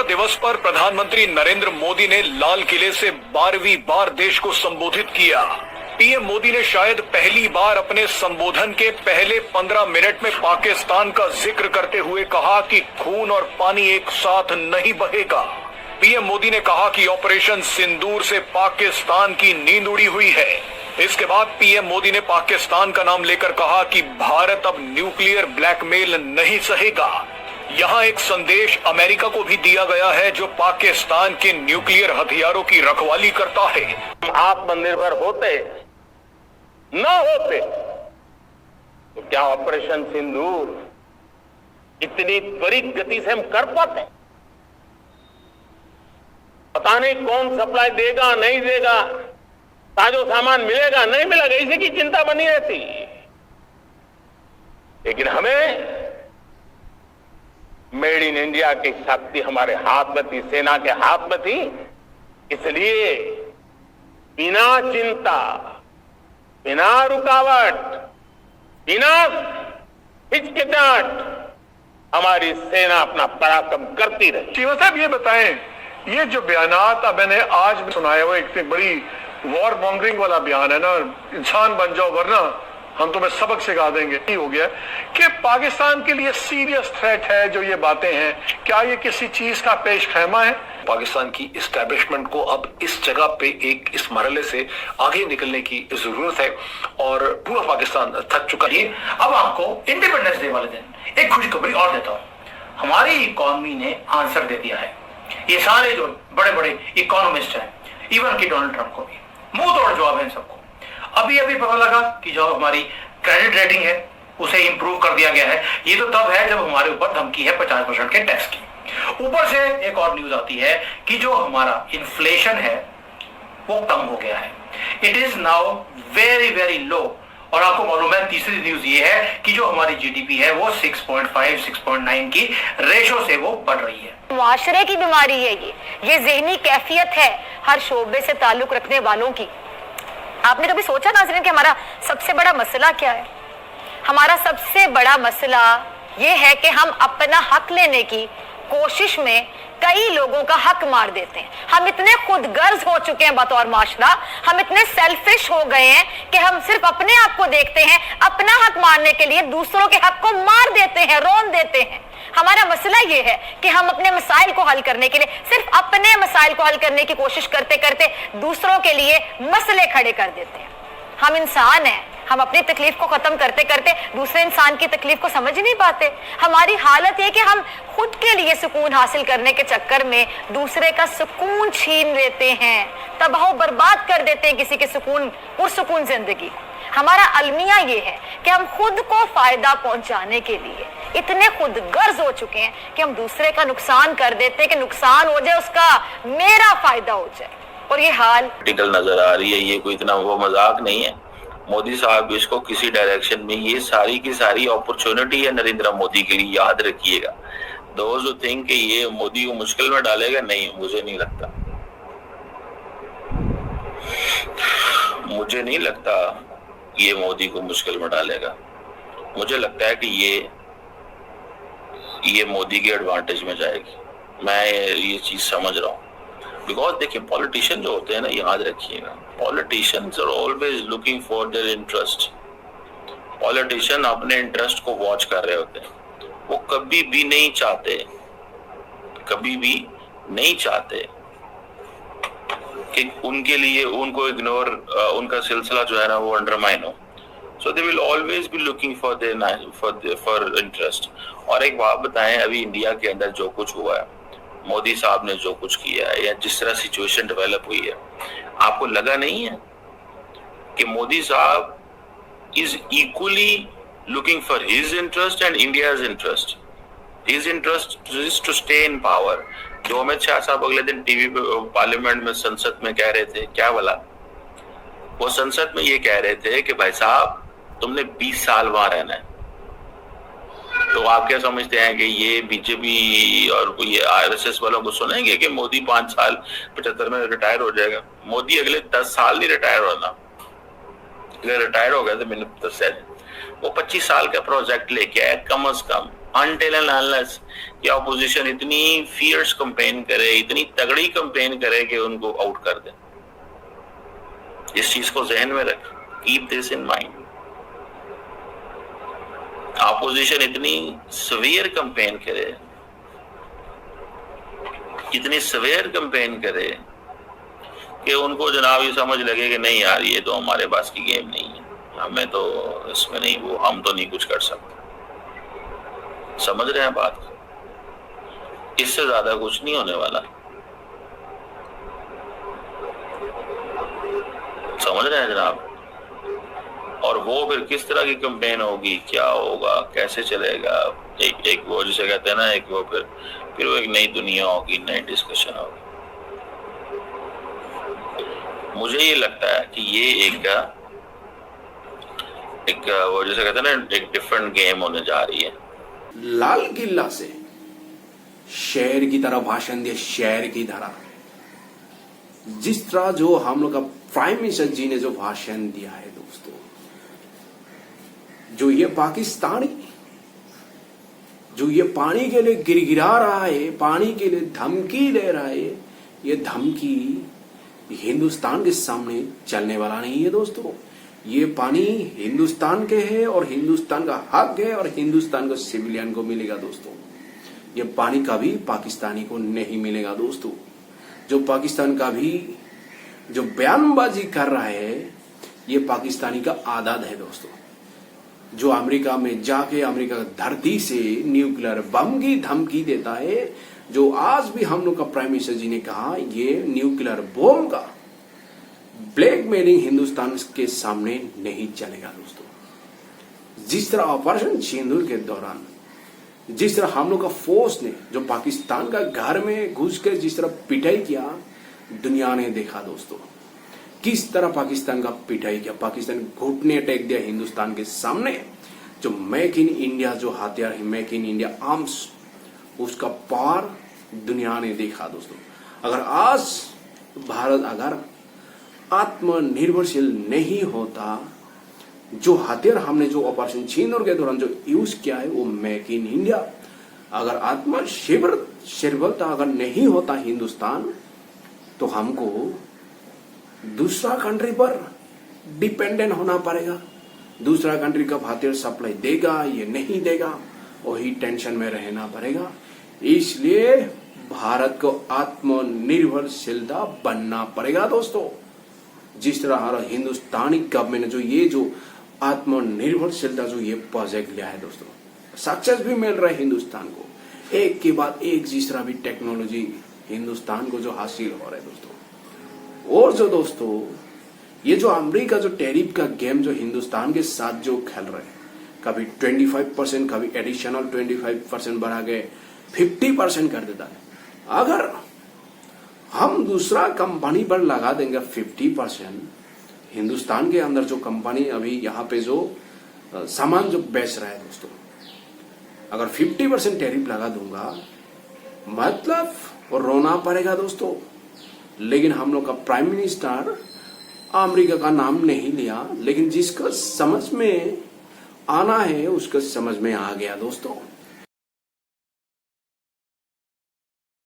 स्वतंत्रता दिवस पर प्रधानमंत्री नरेंद्र मोदी ने लाल किले से 12वीं बार देश को संबोधित किया। पीएम मोदी ने शायद पहली बार अपने संबोधन के पहले 15 मिनट में पाकिस्तान का जिक्र करते हुए कहा कि खून और पानी एक साथ नहीं बहेगा। पीएम मोदी ने कहा कि ऑपरेशन सिंदूर से पाकिस्तान की नींद उड़ी हुई है। इसके बाद पीएम मोदी ने पाकिस्तान का नाम लेकर कहा कि भारत अब न्यूक्लियर ब्लैकमेल नहीं सहेगा। यहाँ एक संदेश अमेरिका को भी दिया गया है जो पाकिस्तान के न्यूक्लियर हथियारों की रखवाली करता है। आत्मनिर्भर होते न होते तो क्या ऑपरेशन सिंदूर इतनी त्वरित गति से हम कर पाते? पता नहीं कौन सप्लाई देगा नहीं देगा, साजो सामान मिलेगा नहीं मिलेगा, इसी की चिंता बनी रहती। लेकिन हमें मेड इन इंडिया की शक्ति हमारे हाथ में थी, सेना के हाथ में थी। इसलिए बिना चिंता, बिना रुकावट, बिना हिचकिचाहट हमारी सेना अपना पराक्रम करती रही। चीमा साहब ये बताएं, ये जो बयानात अब मैंने आज सुनाया वो एक बड़ी वॉर मॉन्गरिंग वाला बयान है ना, इंसान बन जाओ वरना हम तुम्हें सबक सिखा देंगे, ये हो गया कि पाकिस्तान के लिए सीरियस थ्रेट है जो ये बातें हैं। क्या ये किसी चीज का पेश खैमा है? पाकिस्तान की इस्टेब्लिशमेंट को अब इस जगह पे इस मरहले से आगे निकलने की जरूरत है और पूरा पाकिस्तान थक चुका है। अब आपको इंडिपेंडेंस डे वाले दिन एक खुशखबरी और देता हूँ। हमारी इकोनॉमी ने आंसर दे दिया है। ये सारे जो बड़े बड़े इकोनॉमिस्ट हैं, इवन कि डोनाल्ड ट्रंप को भी मुंह तोड़ जवाब है सबको। अभी पता लगा कि जो हमारी क्रेडिट रेटिंग है उसे इंप्रूव कर दिया गया है। ये तो तब है जब हमारे ऊपर धमकी है 50% के टैक्स की। ऊपर से एक और न्यूज आती है कि जो हमारा इन्फ्लेशन है वो कम हो गया है। It is now very very low. और आपको मालूम है तीसरी न्यूज ये है कि जो हमारी जीडीपी है वो 6.5-6.9 की रेशो से वो बढ़ रही है। मुआशरे की बीमारी है ये ज़हनी कैफियत है हर शोबे से ताल्लुक रखने वालों की। आपने कभी सोचा नाज़रीन कि हमारा सबसे बड़ा मसला क्या है? हमारा सबसे बड़ा मसला ये है कि हम अपना हक लेने की कोशिश में कई लोगों का हक मार देते हैं। हम इतने खुदगर्ज हो चुके हैं बतौर माशरा, हम इतने सेल्फिश हो गए हैं कि हम सिर्फ अपने आप को देखते हैं, अपना हक मारने के लिए दूसरों के हक को मार देते हैं, रोन देते हैं। हमारा मसला ये है कि हम अपने मसाइल को हल करने के लिए सिर्फ अपने मसाइल को हल करने की कोशिश करते करते दूसरों के लिए मसले खड़े कर देते हैं। हम इंसान हैं, हम अपनी तकलीफ को खत्म करते करते दूसरे इंसान की तकलीफ को समझ नहीं पाते। हमारी हालत है कि हम खुद के लिए सुकून हासिल करने के चक्कर में दूसरे का सुकून छीन लेते हैं, तबाह बर्बाद कर देते हैं किसी के सुकून पुरसुकून जिंदगी। हमारा अलमिया ये है कि हम खुद को फायदा पहुंचाने के लिए इतने खुदगर्ज हो चुके हैं कि हम दूसरे का नुकसान कर देते हैं कि नुकसान हो जाए उसका, मेरा फायदा हो जाए। और ये हाल क्रिटिकल नजर आ रही है। ये कोई इतना वो मजाक नहीं है। मोदी साहब इसको किसी डायरेक्शन में, ये सारी की सारी अपॉर्चुनिटी है नरेंद्र मोदी के लिए, याद रखिएगा। दोस्त जो थिंक कि ये मोदी को मुश्किल में डालेगा, नहीं, मुझे नहीं लगता। मुझे नहीं लगता ये मोदी को मुश्किल में डालेगा। मुझे लगता है कि ये मोदी के एडवांटेज में जाएगी। मैं ये चीज समझ रहा हूँ। बिकॉज देखिए, पॉलिटिशियन जो होते हैं ना, याद रखिएगा, politicians are always looking for their interest. Politician अपने इंटरेस्ट को वॉच कर रहे होते हैं। वो कभी भी नहीं चाहते कि उनके लिए उनको इग्नोर, उनका सिलसिला जो है ना वो अंडरमाइन हो। So they will always be looking for for interest. और एक बात बताएं, अभी इंडिया के अंदर जो कुछ हुआ है, मोदी साहब ने जो कुछ किया है या जिस तरह सिचुएशन डेवलप हुई है, आपको लगा नहीं है कि मोदी साहब is equally looking for his interest and India's interest? His interest is to stay in power. जो अमित शाह साहब अगले दिन टीवी पे पार्लियामेंट में, संसद में कह रहे थे, क्या बोला वो? संसद में ये कह रहे थे कि भाई साहब तुमने 20 साल वहां रहना है। तो आप क्या समझते हैं कि ये बीजेपी और ये आरएसएस वालों को सुनेंगे कि मोदी 5 साल 75 में रिटायर हो जाएगा? मोदी अगले 10 साल नहीं रिटायर होना। अगर रिटायर हो गया तो मैंने वो 25 साल का प्रोजेक्ट लेके आया कम से कम। अनटिल एंड अनलेस कि ऑपोजिशन इतनी फियर्स कैंपेन करे, इतनी तगड़ी कैंपेन करे कि उनको आउट कर दे। इस चीज को जहन में रख, keep this in mind. Opposition इतनी सवेयर कैंपेन करे, इतनी सवेयर कैंपेन करे कि उनको जनाब ये समझ लगे कि नहीं यार ये तो हमारे पास की गेम नहीं है, हमें तो इसमें नहीं, वो हम तो नहीं कुछ कर सकते। समझ रहे हैं बात? इससे ज्यादा कुछ नहीं होने वाला। समझ रहे हैं जनाब? और वो फिर किस तरह की कैंपेन होगी, क्या होगा, कैसे चलेगा, एक वो जिसे कहते हैं ना, एक वो फिर वो एक नई दुनिया होगी, नई डिस्कशन होगी। मुझे ये लगता है कि ये एक वो जिसे कहते हैं ना, एक डिफरेंट गेम होने जा रही है। लाल किला से शेर की तरह भाषण दिया, शेर की तरह। जिस तरह जो हम लोग का प्राइम मिनिस्टर जी ने जो भाषण दिया है दोस्तों, जो ये पाकिस्तानी जो ये पानी के लिए गिरगिरा रहा है, पानी के लिए धमकी दे रहा है, ये धमकी हिंदुस्तान के सामने चलने वाला नहीं है दोस्तों। ये पानी हिंदुस्तान के है और हिंदुस्तान का हक है और हिंदुस्तान को सिविलियन को मिलेगा दोस्तों। ये पानी कभी पाकिस्तानी को नहीं मिलेगा दोस्तों। जो पाकिस्तान का भी जो बयानबाजी कर रहा है, ये पाकिस्तानी का आदत है दोस्तों। जो अमेरिका में जाके अमेरिका धरती से न्यूक्लियर बम की धमकी देता है, जो आज भी हम लोग का प्राइम मिनिस्टर जी ने कहा ये न्यूक्लियर बम का ब्लैकमेलिंग हिंदुस्तान के सामने नहीं चलेगा दोस्तों। जिस तरह ऑपरेशन सिंदूर के दौरान जिस तरह हम लोग का फोर्स ने जो पाकिस्तान का घर में घुस कर जिस तरह पिटाई किया, दुनिया ने देखा दोस्तों किस तरह पाकिस्तान का पिटाई किया। पाकिस्तान घुटने टेक दिया हिंदुस्तान के सामने। जो मेक इन इंडिया जो हथियार है, मेक इन इंडिया आर्म्स, उसका पार दुनिया ने देखा दोस्तों। अगर आज भारत अगर आत्मनिर्भरशील नहीं होता, जो हथियार हमने जो ऑपरेशन सिंदूर के दौरान जो यूज किया है वो मेक इन इंडिया, अगर आत्मनिर्भरता अगर नहीं होता हिंदुस्तान, तो हमको दूसरा कंट्री पर डिपेंडेंट होना पड़ेगा। दूसरा कंट्री कब हथियार सप्लाई देगा ये नहीं देगा, वही टेंशन में रहना पड़ेगा। इसलिए भारत को आत्मनिर्भरशीलता बनना पड़ेगा दोस्तों। जिस तरह हमारा हिंदुस्तानी गवर्नमेंट ने जो आत्मनिर्भरशीलता जो ये प्रोजेक्ट लिया है दोस्तों, सक्सेस भी मिल रहा है हिंदुस्तान को। एक के बाद एक जिस तरह भी टेक्नोलॉजी हिंदुस्तान को जो हासिल हो रहा है दोस्तों। और जो दोस्तों ये जो अमेरिका जो टैरिफ का गेम जो हिंदुस्तान के साथ जो खेल रहे हैं, कभी 25%, कभी एडिशनल 25% बढ़ा के 50% कर देता है। अगर हम दूसरा कंपनी पर लगा देंगे 50%, हिंदुस्तान के अंदर जो कंपनी अभी यहाँ पे जो सामान जो बेच रहा है दोस्तों, अगर 50% टैरिफ लगा दूंगा, मतलब रोना पड़ेगा दोस्तों। लेकिन हम लोग का प्राइम मिनिस्टर अमेरिका का नाम नहीं लिया, लेकिन जिसका समझ में आना है उसका समझ में आ गया दोस्तों।